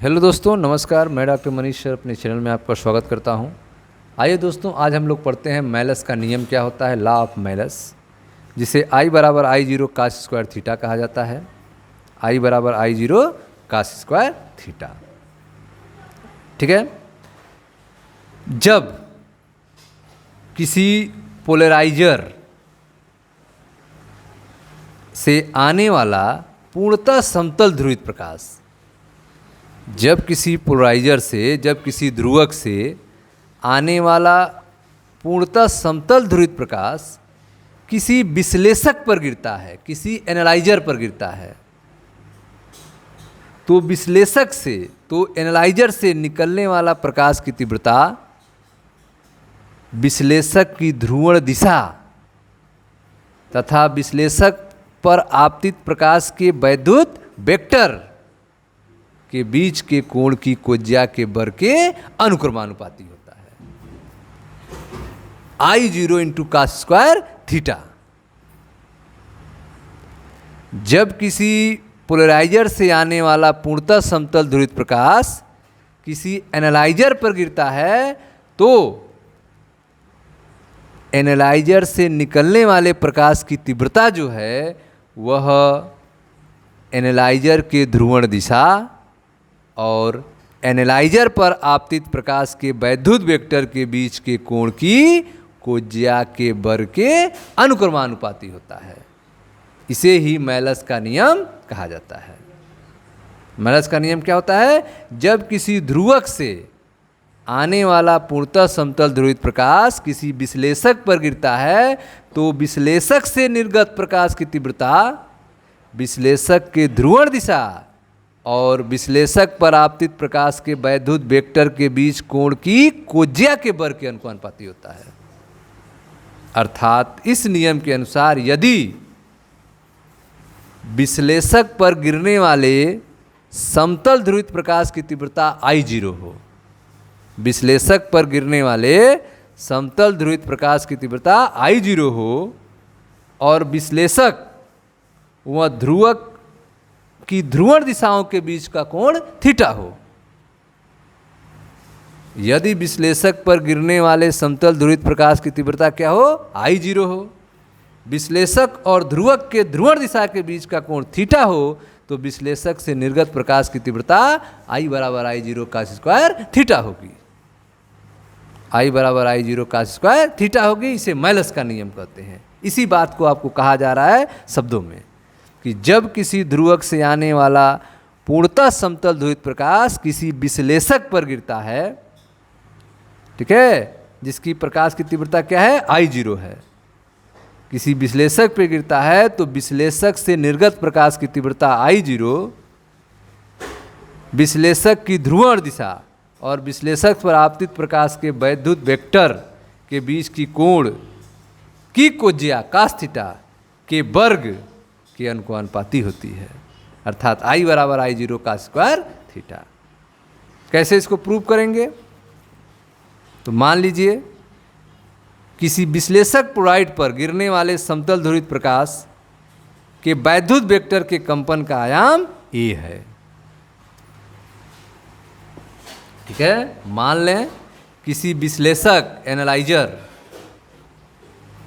Hello दोस्तों, नमस्कार। मैं डॉक्टर मनीष सर अपने चैनल में आपका स्वागत करता हूं। आइए दोस्तों, आज हम लोग पढ़ते हैं मेलस का नियम क्या होता है, लॉ ऑफ मेलस, जिसे I बराबर आई जीरो कास स्क्वायर थीटा कहा जाता है। I बराबर आई जीरो कास स्क्वायर थीटा। ठीक है। जब किसी पोलराइजर से आने वाला पूर्णतः समतल ध्रुवित प्रकाश, जब किसी पोलराइजर से, जब किसी ध्रुवक से आने वाला पूर्णतः समतल ध्रुवित प्रकाश किसी विश्लेषक पर गिरता है, किसी एनालाइजर पर गिरता है, तो विश्लेषक से, तो एनालाइजर से निकलने वाला प्रकाश की तीव्रता विश्लेषक की ध्रुवण दिशा तथा विश्लेषक पर आपतित प्रकाश के वैद्युत वेक्टर के बीच के कोण की कोज्या के वर्ग के अनुक्रमानुपाती होता है। I zero into cos square theta. जब किसी पोलराइजर से आने वाला पूर्णतः समतल ध्रुवित प्रकाश किसी एनालाइजर पर गिरता है, तो एनालाइजर से निकलने वाले प्रकाश की तीव्रता जो है वह एनालाइजर के ध्रुवण दिशा और एनालाइजर पर आपतित प्रकाश के वैद्युत वेक्टर के बीच के कोण की कोज्या के वर्ग के अनुक्रमानुपाती होता है। इसे ही मेलस का नियम कहा जाता है। मेलस का नियम क्या होता है? जब किसी ध्रुवक से आने वाला पूर्णतः समतल ध्रुवित प्रकाश किसी विश्लेषक पर गिरता है, तो विश्लेषक से निर्गत प्रकाश की तीव्रता विश्लेषक के ध्रुवण दिशा और विश्लेषक पर आपतित प्रकाश के वैद्युत वेक्टर के बीच कोण की कोज्या के वर्ग के अनुपाती होता है। अर्थात इस नियम के अनुसार यदि विश्लेषक पर गिरने वाले समतल ध्रुवित प्रकाश की तीव्रता आई जीरो हो, विश्लेषक पर गिरने वाले समतल ध्रुवित प्रकाश की तीव्रता आई जीरो हो और विश्लेषक व ध्रुवक की ध्रुवण दिशाओं के बीच का कोण थीटा हो। यदि विश्लेषक पर गिरने वाले समतल ध्रुवित प्रकाश की तीव्रता क्या हो? आई जीरो हो। विश्लेषक और ध्रुवक के ध्रुवण दिशा के बीच का कोण थीटा हो, तो विश्लेषक से निर्गत प्रकाश की तीव्रता I बराबर आई जीरो कास स्क्वायर थीटा होगी। I बराबर आई जीरो कास स्क्वायर थीटा होगी। इसे मेलस का नियम कहते हैं। इसी बात को आपको कहा जा रहा है शब्दों में कि जब किसी ध्रुवक से आने वाला पूर्णतः समतल ध्रुवित प्रकाश किसी विश्लेषक पर गिरता है, ठीक है, जिसकी प्रकाश की तीव्रता क्या है? आई जीरो है, किसी विश्लेषक पर गिरता है, तो विश्लेषक से निर्गत प्रकाश की तीव्रता आई जीरो, विश्लेषक की ध्रुवण दिशा और विश्लेषक पर आपतित प्रकाश के वैद्युत वेक्टर के बीच की कोण की कोज्या कास थीटा के वर्ग के अनुपाती होती है। अर्थात I बराबर आई जीरो कास स्क्वायर थीटा। कैसे इसको प्रूव करेंगे? तो मान लीजिए किसी विश्लेषक पोलराइड पर गिरने वाले समतल ध्रुवित प्रकाश के वैद्युत वेक्टर के कंपन का आयाम A है। ठीक है। मान लें किसी विश्लेषक एनालाइजर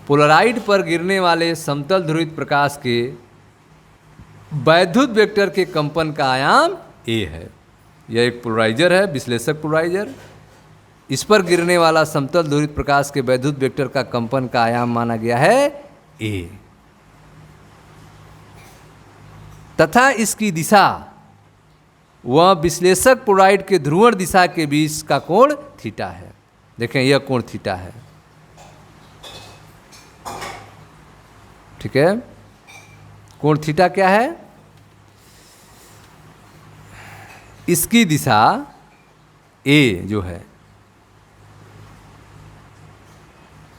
पोलराइड पर गिरने वाले समतल ध्रुवित प्रकाश के वैद्युत वेक्टर के कंपन का आयाम A है। यह एक पोलराइजर है, विश्लेषक पोलराइजर। इस पर गिरने वाला समतल ध्रुवित प्रकाश के वैद्युत वेक्टर का कंपन का आयाम माना गया है A, तथा इसकी दिशा वह विश्लेषक पोलराइड के ध्रुवण दिशा के बीच का कोण थीटा है। देखें, यह कोण थीटा है। ठीक है। कोण थीटा क्या है? इसकी दिशा A जो है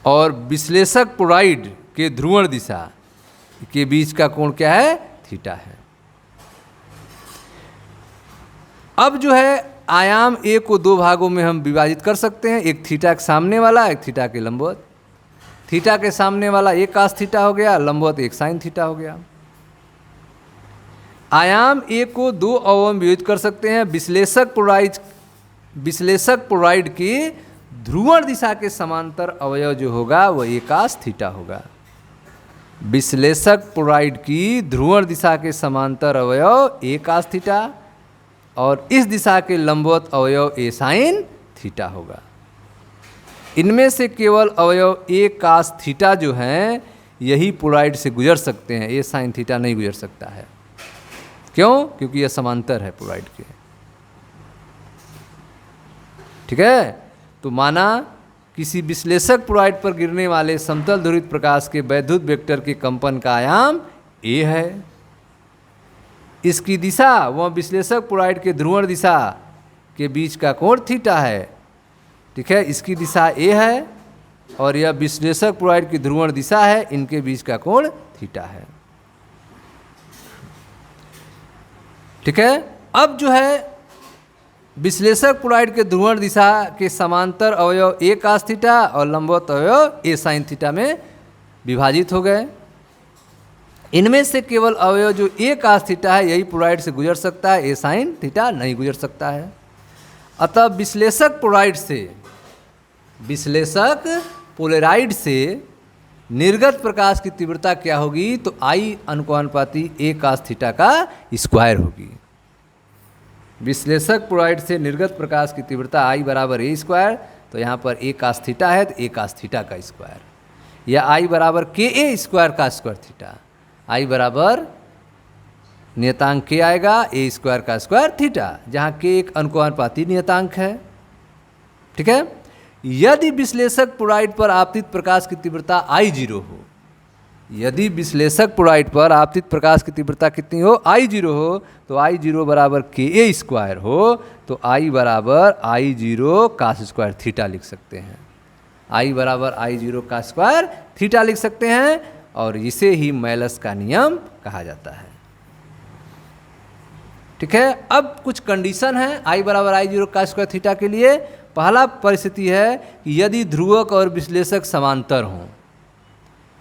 और विश्लेषक पोलराइड के ध्रुवण दिशा के बीच का कोण क्या है? थीटा है। अब जो है आयाम A को दो भागों में हम विभाजित कर सकते हैं, एक थीटा के सामने वाला, एक थीटा के लंबवत। थीटा के सामने वाला एक कास थीटा हो गया, लंबवत एक साइन थीटा हो गया। आयाम ए को दो अवयव में विभाजित कर सकते हैं। विश्लेषक प्रोराइड की ध्रुवण दिशा के समांतर अवयव जो होगा वह a cos थीटा होगा। विश्लेषक प्रोराइड की ध्रुवण दिशा के समांतर अवयव a cos थीटा और इस दिशा के लंबवत अवयव a sin थीटा होगा। इनमें से केवल अवयव a cos थीटा जो हैं यही प्रोराइड से गुजर सकते हैं, a sin थीटा नहीं गुजर सकता है। क्यों? क्योंकि यह समांतर है प्रोराइड के। ठीक है, तो माना किसी विश्लेषक प्रोराइड पर गिरने वाले समतल ध्रुवित प्रकाश के वैद्युत वेक्टर के कंपन का आयाम a है। इसकी दिशा वह विश्लेषक प्रोराइड के ध्रुवण दिशा के बीच का कोण थीटा है। ठीक है, इसकी दिशा a है और यह विश्लेषक प्रोराइड की ध्रुवण दिशा है, इनके बीच का कोण थीटा है। ठीक है, अब जो है विश्लेषक प्रोराइड के ध्रुवण दिशा के समांतर अवयव a cos थीटा और लंबवत अवयव a sin थीटा में विभाजित हो गए। इनमें से केवल अवयव जो a cos थीटा है यही प्रोराइड से गुजर सकता है, a sin थीटा नहीं गुजर सकता है। अतः विश्लेषक पोलराइड से निर्गत प्रकाश की तीव्रता क्या होगी? तो I अनुपाती a cos थीटा का स्क्वायर होगी। विश्लेषक प्रोराइड से निर्गत प्रकाश की तीव्रता I बराबर a स्क्वायर, तो यहाँ पर a cos थीटा है तो a cos थीटा का स्क्वायर, या I बराबर ka स्क्वायर का स्क्वायर थीटा। I बराबर नियतांक k आएगा a स्क्वायर का स्क्वायर थीटा, जहाँ k एक अनुपाती नियतांक है। ठीक है, यदि विश्लेषक प्रोराइड पर आपतित प्रकाश की तीव्रता I0 हो, यदि विश्लेषक प्रोराइड पर आपतित प्रकाश की तीव्रता कितनी हो? I0 हो, तो I0 बराबर ka स्क्वायर हो, तो I बराबर I0 cos स्क्वायर थीटा लिख सकते हैं। I बराबर I0 का स्क्वायर थीटा लिख सकते हैं और इसे ही मेलस का नियम कहा जाता है। ठीक है, अब कुछ कंडीशन है I बराबर I0 का स्क्वायर थीटा के लिए। पहला परिस्थिति है कि यदि ध्रुवक और विश्लेषक समांतर हों।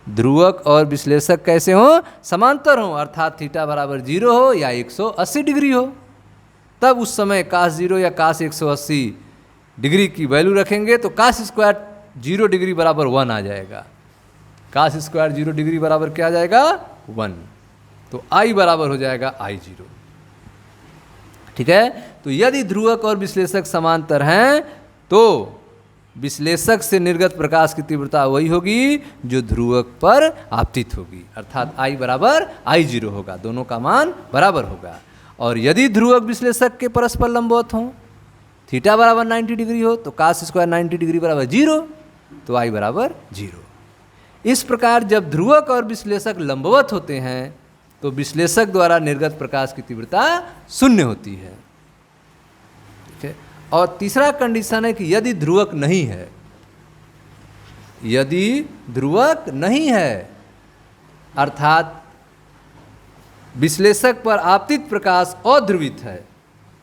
ध्रुवक और विश्लेषक कैसे हों? समांतर हों, अर्थात थीटा बराबर 0 हो या 180 डिग्री हो। तब उस समय cos 0 या cos 180 डिग्री की वैल्यू रखेंगे तो cos स्क्वायर 0 डिग्री बराबर 1 आ जाएगा। cos स्क्वायर 0 डिग्री बराबर क्या आ जाएगा? 1। तो I बराबर हो जाएगा I0। ठीक है, तो यदि ध्रुवक और विश्लेषक समांतर हैं तो विश्लेषक से निर्गत प्रकाश की तीव्रता वही होगी जो ध्रुवक पर आपतित होगी, अर्थात I बराबर I0 होगा, दोनों का मान बराबर होगा। और यदि ध्रुवक विश्लेषक के परस्पर लंबवत हों, थीटा बराबर 90 डिग्री हो, तो cos स्क्वायर 90 डिग्री बराबर 0, तो I बराबर 0। इस प्रकार जब ध्रुवक और विश्लेषक लंबवत होते हैं तो विश्लेषक द्वारा निर्गत प्रकाश की तीव्रता 0 होती है। ठीक है, और तीसरा कंडीशन है कि यदि ध्रुवक नहीं है, यदि ध्रुवक नहीं है अर्थात विश्लेषक पर आपतित प्रकाश अध्रुवित है,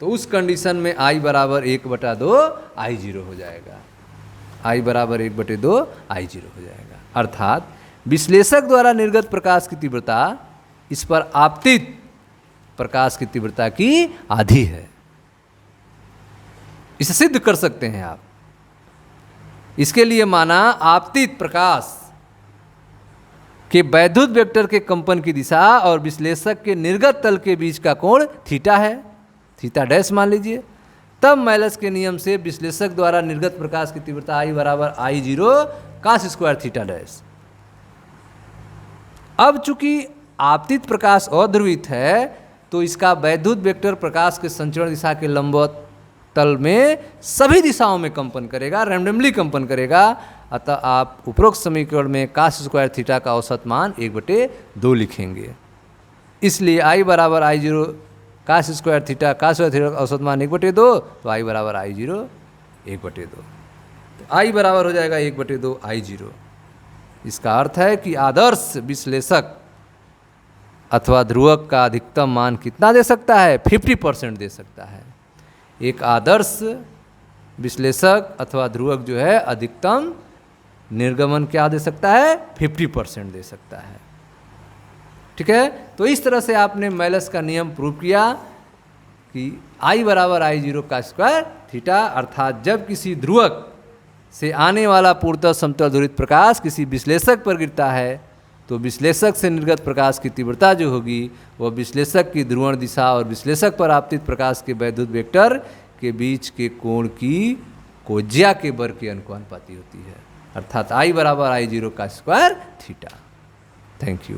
तो उस कंडीशन में I बराबर 1/2 I0 हो जाएगा। I बराबर 1/2 I0 हो जाएगा, अर्थात विश्लेषक द्वारा निर्गत प्रकाश की तीव्रता इस पर आपतित प्रकाश की तीव्रता की आधी है। इसे सिद्ध कर सकते हैं आप। इसके लिए माना आपतित प्रकाश के वैद्युत वेक्टर के कंपन की दिशा और विश्लेषक के निर्गत तल के बीच का कोण थीटा है, थीटा डैश मान लीजिए। तब मेलस के नियम से विश्लेषक द्वारा निर्गत प्रकाश की तीव्रता I बराबर I0 cos square theta dash. अब चूंकि आपतित प्रकाश अध्रुवित है तो इसका वैद्युत वेक्टर प्रकाश के संचरण दिशा के लंबवत तल में सभी दिशाओं में कंपन करेगा, रैंडमली कंपन करेगा। अतः आप उपरोक्त समीकरण में cos स्क्वायर थीटा का औसत मान 1/2 लिखेंगे। इसलिए I बराबर I0 cos स्क्वायर थीटा का औसत मान 1/2, तो I बराबर I0 1/2, तो I बराबर हो जाएगा 1/2 I0। इसका अर्थ है कि आदर्श विश्लेषक अथवा ध्रुवक का अधिकतम मान कितना दे सकता है? 50% दे सकता है। एक आदर्श विश्लेषक अथवा ध्रुवक जो है अधिकतम निर्गमन क्या दे सकता है? 50% दे सकता है। ठीक है। तो इस तरह से आपने मेलस का नियम प्रूव किया कि I बराबर I0 का स्क्वायर थीटा, अर्थात जब किसी ध्रुवक से आने वाला पूर्णतः समतल ध्रुवित प्रकाश किसी विश्लेषक पर गिरता है तो विश्लेषक से निर्गत प्रकाश की तीव्रता जो होगी वह विश्लेषक की ध्रुवण दिशा और विश्लेषक पर आपतित प्रकाश के वैद्युत वेक्टर के बीच के कोण की कोज्या के वर्ग के अनुपाती होती है, अर्थात I बराबर I0 का स्क्वायर थीटा। Thank you.